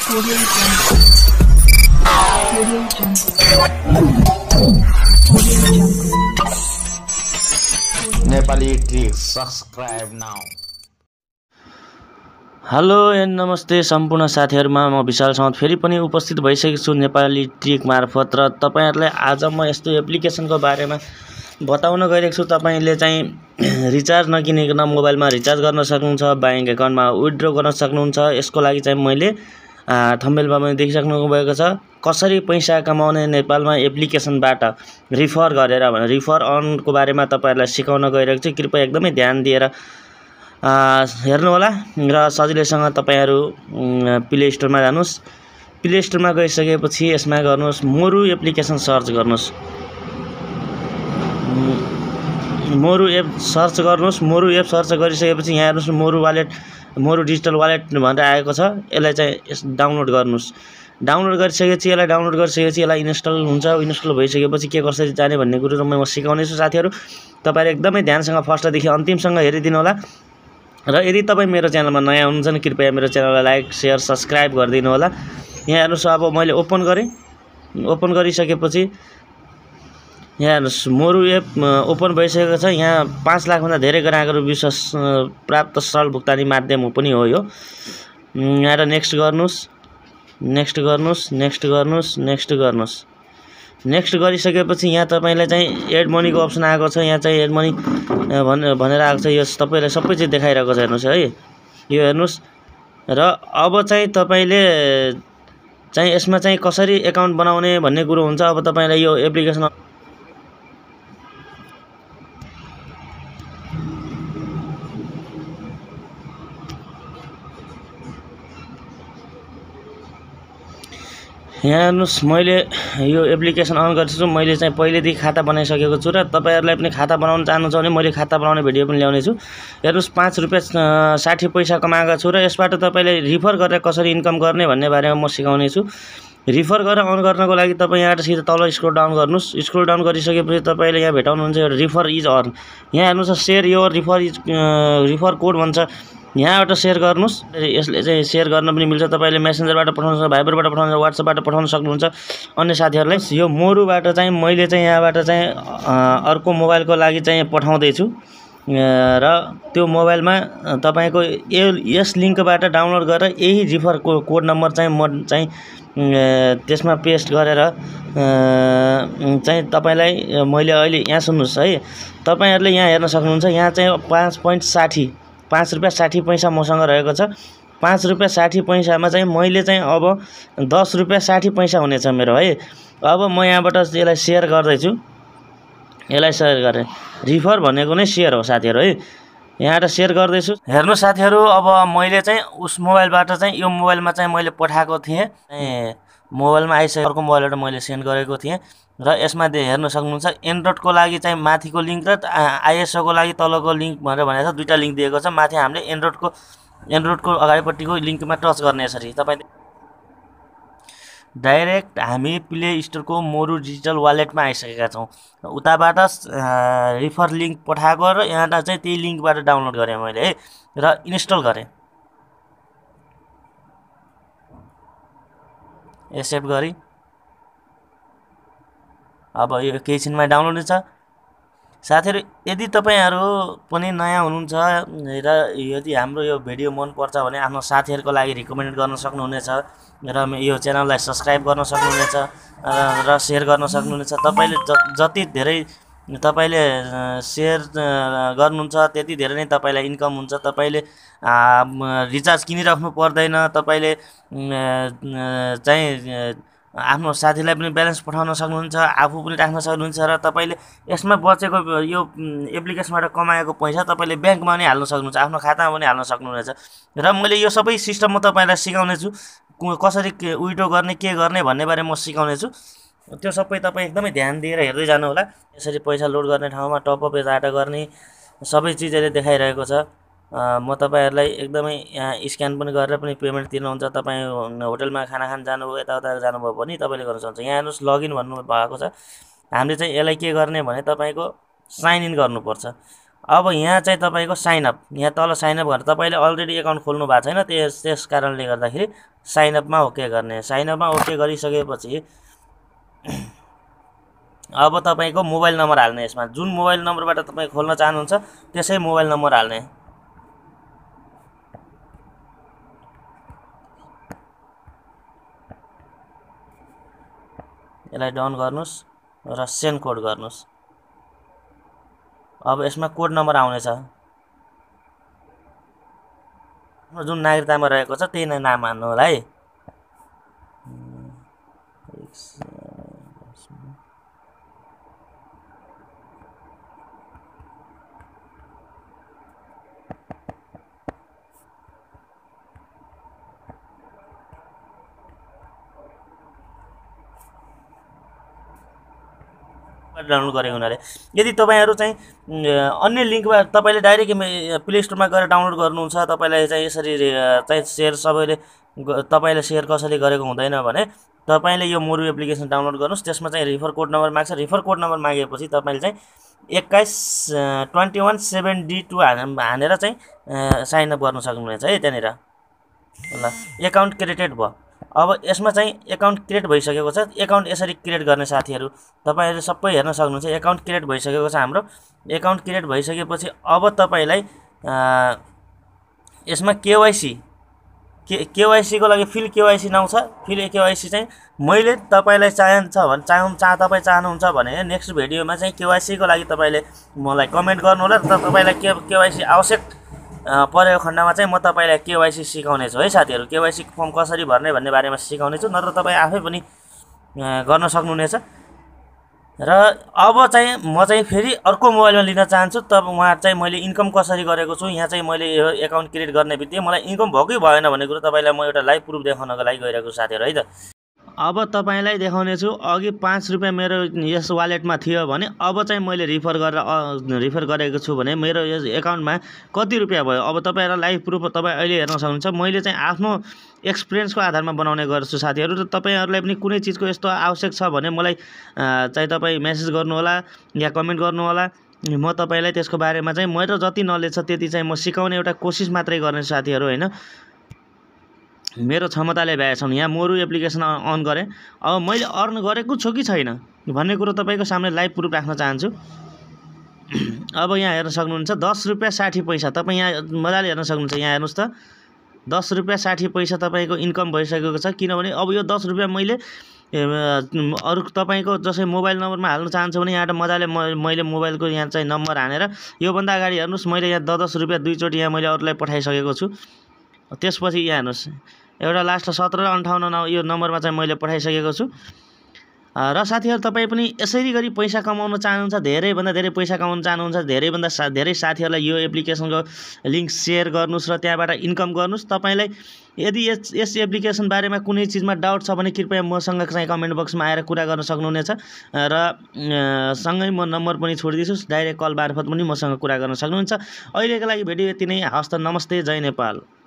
Audio Jungle. Audio Jungle. Audio Jungle. Nepali tricks, subscribe now. Hello and नमस्ते सम्पूर्ण साथीहरुमा म विशालसँग फेरि पनि उपस्थित भइसकेको छु नेपाली ट्रिक मार्फत र तपाईहरुलाई आज म यस्तो एप्लिकेसनको बारेमा बताउन गइरहेको छु। तपाईले चाहिँ रिचार्ज नकिनिकन मोबाइलमा रिचार्ज गर्न सक्नुहुन्छ, बैंक एकाउन्टमा विथड्र गर्न सक्नुहुन्छ। यसको लागि चाहिँ मैले थम्बनेलमा पनि देखिसक्नु भएको छ कसरी पैसा कमाउने नेपालमा एप्लिकेसनबाट रिफर गरेर भने रिफर अनको बारेमा तपाईहरुलाई सिकाउन गइरहेको छु। कृपया एकदमै ध्यान दिएर हेर्नु होला र सजिलैसँग तपाईहरु प्ले स्टोरमा जानुस्। प्ले स्टोरमा गइसकेपछि यसमा गर्नुस् मोरु एप्लिकेसन सर्च गर्नुस्। मोरु एप सर्च गर्नुस्। मोरु एप सर्च गरिसकेपछि यहाँ हेर्नुस् मोरु वालेट, मोरु डिजिटल वालेट भनेर आएको छ। यसलाई चाहिँ डाउनलोड गर्नुस्। डाउनलोड गरिसकेपछि यसलाई इन्स्टल हुन्छ। इन्स्टल भइसकेपछि के कसरी जाने भन्ने कुरो म सिकाउने छु साथीहरु। तपाईहरु एकदमै ध्यानसँग फर्स्टदेखि अन्तिमसम्म हेरिदिनु होला। र यदि तपाई मेरो च्यानलमा नयाँ हुनुहुन्छ भने कृपया मेरो च्यानललाई लाइक, शेयर, सब्स्क्राइब गरिदिनु होला। यहाँ हेर्नुस् अब मैले ओपन गरे। ओपन गरिसकेपछि यहाँ हेर्नुस् मोरु एप ओपन भइसकेको छ। यहाँ 5 लाख भन्दा धेरै ग्राहकहरु विश्वास प्राप्त सरल भुक्तानी माध्यम पनि हो यो। यहाँ नेक्स्ट गर्नुस्। नेक्स्ट गर्नुस्, नेक्स्ट गर्नुस्, नेक्स्ट गर्नुस्। नेक्स्ट गरिसकेपछि यहाँ तपाईलाई चाहिँ एड मनीको अप्सन आएको छ। यहाँ चाहिँ एड मनी भनेर आएको छ। यो तपाईलाई सबै चीज देखाइरहेको छ हेर्नुस् है। यो हेर्नुस् र अब चाहिँ तपाईले चाहिँ यसमा चाहिँ कसरी एकाउन्ट बनाउने भन्ने कुरो हुन्छ। अब तपाईलाई यो एप्लिकेसन यहाँ हेर्नुस् मैले यो एप्लिकेसन अन गरेको छु। मैले चाहिँ पहिलेदेखि खाता बनाइसकेको छु र तपाईहरुलाई पनि खाता बनाउन चाहनुहुन्छ भने मैले खाता बनाउने भिडियो पनि ल्याउने छु। हेर्नुस् 5 रुपैयाँ 60 पैसा कमाएको छु र यसबाट तपाईले रिफर गरेर कसरी इन्कम गर्ने भन्ने बारेमा म सिकाउने छु। रिफर गरेर अन गर्नको लागि तपाई यहाँबाट सिधा तल स्क्रोल डाउन गर्नुस्। स्क्रोल डाउन गरिसकेपछि तपाईले यहाँ भेटाउनुहुन्छ एउटा रिफर इज अर्न। यहाँ हेर्नुस् शेयर योर रिफर कोड भन्छ। यहाँबाट शेयर गर्नुस्। यसले चाहिँ शेयर गर्न पनि मिल्छ। तपाईले मेसेन्जरबाट पठाउन सक्नुहुन्छ, भाइबरबाट पठाउन सक्नुहुन्छ, व्हाट्सएपबाट पठाउन सक्नुहुन्छ अन्य साथीहरुलाई। यो मोरुबाट चाहिँ मैले चाहिँ यहाँबाट चाहिँ अर्को मोबाइलको लागि चाहिँ पठाउँदै छु र त्यो मोबाइलमा तपाईको यस लिंकबाट डाउनलोड गरेर यही रिफर कोड नम्बर चाहिँ म चाहिँ त्यसमा पेस्ट गरेर चाहिँ तपाईलाई मैले अहिले यहाँ सुन्नुस् है। तपाईहरुले यहाँ हेर्न सक्नुहुन्छ। यहाँ चाहिँ 5 रुपैयाँ 60 पैसा मसँग रहेको छ। 5 रुपैयाँ 60 पैसामा चाहिँ मैले चाहिँ अब 10 रुपैयाँ 60 पैसा हुनेछ मेरो है। अब म यहाँबाट यसलाई शेयर गर्दै छु। यसलाई शेयर गरे। रिफर भनेको नै शेयर हो साथीहरु है। यहाँबाट शेयर गर्दै छु। हेर्नु साथीहरु अब मैले चाहिँ उस मोबाइलबाट चाहिँ यो मोबाइलमा चाहिँ मैले पठाएको थिएँ। मोबाइलमा आइसकेको अर्को मोबाइलबाट मैले सेन्ड गरेको थिएँ र यसमा हेर्न सक्नुहुन्छ एन्ड्रोइडको लागि चाहिँ माथिको लिंक र आइएसओ को लागि तलको लिंक भनेर भनेको छ। दुईटा लिंक दिएको छ। माथि हामीले एन्ड्रोइडको अगाडिपट्टिको लिंकमा टच गर्ने यसरी तपाई डाइरेक्ट हामी प्ले स्टोरको मोरु डिजिटल वालेटमा आइसकेका छौं। उताबाट रिफर लिंक पठाएको र यहाँबाट चाहिँ त्यही लिंकबाट डाउनलोड गरे मैले है र इन्स्टल गरे। एक्सेप्ट गरी अब यो केही छिनमा डाउनलोड हुन्छ। साथीहरु यदि तपाईहरु पनि नयाँ हुनुहुन्छ र यदि हाम्रो यो भिडियो मन पर्छ भने आफ्नो साथीहरुको लागि रिकमेन्ड गर्न सक्नुहुनेछ र यो च्यानललाई सब्स्क्राइब गर्न सक्नुहुनेछ र शेयर गर्न सक्नुहुनेछ। तपाईले जति धेरै तपाईले शेयर गर्नुहुन्छ त्यति धेरै नै तपाईलाई इन्कम हुन्छ। तपाईले रिचार्ज किनिराख्नु पर्दैन। तपाईले चाहिँ आफ्नो साथीलाई पनि ब्यालेन्स पठाउन सक्नुहुन्छ, आफू पनि राख्न सक्नुहुन्छ र तपाईले यसमा बचेको यो एप्लिकेसनबाट कमाएको पैसा तपाईले बैंकमा पनि हाल्न सक्नुहुन्छ, आफ्नो खातामा पनि हाल्न सक्नुहुनेछ। र मैले यो सबै सिस्टम म तपाईलाई सिकाउने छु। कसरी विड्रो गर्ने के गर्ने भन्ने बारे म सिकाउने छु। त्यो सबै तपाई एकदमै ध्यान दिएर हेर्दै जानु होला। यसरी पैसा लोड गर्ने ठाउँमा टप अप डाटा गर्ने सबै चीजहरु देखाइरहेको छ। म तपाईहरुलाई एकदमै यहाँ स्क्यान पनि गरेर पनि पेमेन्ट तिर्नुहुन्छ। तपाई होटलमा खाना खान जानुभयो, यताउता जानुभयो भने तपाईले गर्न सक्नुहुन्छ। यहाँ हेर्नुस् लगइन भन्नु भएको छ। हामीले चाहिँ यसलाई के गर्ने भने तपाईको साइन इन गर्नुपर्छ। अब यहाँ चाहिँ तपाईँको साइनअप, यहाँ तल साइनअप गरेर तपाईँले अलरेडी एकाउन्ट खोल्नु भएको छैन, त्यस कारणले गर्दाखेरि साइनअपमा ओके गर्ने। साइनअपमा ओके गरिसकेपछि अब तपाईँको मोबाइल नम्बर हाल्ने। यसमा जुन मोबाइल नम्बरबाट तपाईँ खोल्न चाहनुहुन्छ त्यसै मोबाइल नम्बर हाल्ने। यसलाई डाउन गर्नुहोस् र सेन्ड कोड गर्नुहोस्। अब यसमा कोड नम्बर आउनेछ, जुन नागरिकतामा रहेको छ त्यही नाम हाल्नु होला है। डाउनलोड गरेको हुनाले यदि तपाईँहरू चाहिँ अन्य लिङ्कमा तपाईँले डाइरेक्ट प्ले स्टोरमा गएर डाउनलोड गर्नुहुन्छ, तपाईँलाई चाहिँ यसरी चाहिँ सेयर सबैले तपाईँले सेयर कसैले गरेको हुँदैन भने तपाईँले यो मोरु एप्लिकेसन डाउनलोड गर्नुहोस्। त्यसमा चाहिँ रिफर कोड नम्बर माग्छ। रिफर कोड नम्बर मागेपछि तपाईँले चाहिँ 212172 हानेर चाहिँ साइनअप गर्न सक्नुहुनेछ है त्यहाँनिर। ल एकाउन्ट क्रिएटेड भयो। अब यसमा चाहिँ एकाउन्ट क्रिएट भइसकेको छ। एकाउन्ट यसरी क्रिएट गर्ने साथीहरू तपाईँहरूले सबै हेर्न सक्नुहुन्छ। एकाउन्ट क्रिएट भइसकेको छ हाम्रो। एकाउन्ट क्रिएट भइसकेपछि अब तपाईँलाई यसमा केवाइसीको लागि फिल केवाइसी आउँछ। फिल केवाइसी चाहिँ मैले तपाईँलाई तपाईँ चाहनुहुन्छ भने नेक्स्ट भिडियोमा चाहिँ केवाइसीको लागि तपाईँले मलाई कमेन्ट गर्नुहोला। तपाईँलाई केवाइसी आवश्यक परेको खण्डमा चाहिँ म तपाईँलाई केवाइसी सिकाउने छु है साथीहरू। केवाइसी फर्म कसरी भर्ने भन्ने बारेमा सिकाउने छु, नत्र तपाईँ आफै पनि गर्न सक्नुहुनेछ। र अब चाहिँ म चाहिँ फेरि अर्को मोबाइलमा लिन चाहन्छु। तब उहाँ चाहिँ मैले इन्कम कसरी गरेको छु, यहाँ चाहिँ मैले यो एकाउन्ट क्रिएट गर्ने बित्तिकै मलाई इन्कम भएकै भएन भन्ने कुरो तपाईँलाई म एउटा लाइभ प्रुफ देखाउनको लागि गइरहेको छु साथीहरू है त। अब तपाईँलाई देखाउने छु, अघि 5 रुपियाँ मेरो यस वालेटमा थियो भने अब चाहिँ मैले रिफर गरेको छु भने मेरो यस एकाउन्टमा कति रुपियाँ भयो। अब तपाईँहरूलाई लाइभ प्रुफ तपाईँ अहिले हेर्न सक्नुहुन्छ। मैले चाहिँ आफ्नो एक्सपिरियन्सको आधारमा बनाउने गर्छु साथीहरू। र तपाईँहरूलाई पनि कुनै चिजको यस्तो आवश्यक छ भने मलाई चाहिँ तपाईँ मेसेज गर्नुहोला या कमेन्ट गर्नुहोला। म तपाईँलाई त्यसको बारेमा चाहिँ मेरो जति नलेज छ त्यति चाहिँ म सिकाउने एउटा कोसिस मात्रै गर्ने साथीहरू होइन, मेरो क्षमताले भ्याएछौँ। यहाँ मोरु एप्लिकेसन अन गरेँ। अब मैले अर्न गरेको छु कि छैन भन्ने कुरो तपाईँको सामने लाइभ प्रुफ राख्न चाहन्छु। अब यहाँ हेर्न सक्नुहुन्छ 10 रुपियाँ 60 पैसा। तपाईँ यहाँ मजाले हेर्न सक्नुहुन्छ। यहाँ हेर्नुहोस् त 10 रुपियाँ 60 पैसा तपाईँको इन्कम भइसकेको छ। किनभने अब यो 10 रुपियाँ मैले अरू तपाईँको जसै मोबाइल नम्बरमा हाल्न चाहन्छु भने यहाँ मजाले मैले मोबाइलको यहाँ चाहिँ नम्बर हानेर योभन्दा अगाडि हेर्नुहोस् मैले यहाँ 10 रुपियाँ दुईचोटि यहाँ मैले अरूलाई पठाइसकेको छु। त्यसपछि यहाँ हेर्नुहोस् एउटा लास्ट 17 र 58 यो नम्बरमा चाहिँ मैले पठाइसकेको छु। र साथीहरू तपाईँ पनि यसरी गरी पैसा कमाउन चाहनुहुन्छ, धेरैभन्दा धेरै पैसा कमाउन चाहनुहुन्छ, धेरैभन्दा धेरै साथीहरूलाई यो एप्लिकेसनको लिङ्क सेयर गर्नुहोस् र त्यहाँबाट इन्कम गर्नुहोस्। तपाईँलाई यदि यस एप्लिकेसन बारेमा कुनै चिजमा डाउट छ भने कृपया मसँग चाहिँ कमेन्ट बक्समा आएर कुरा गर्न सक्नुहुनेछ। र सँगै म नम्बर पनि छोडिदिन्छु, डाइरेक्ट कल मार्फत पनि मसँग कुरा गर्न सक्नुहुन्छ। अहिलेको लागि भिडियो यति नै। हस्त, नमस्ते, जय नेपाल।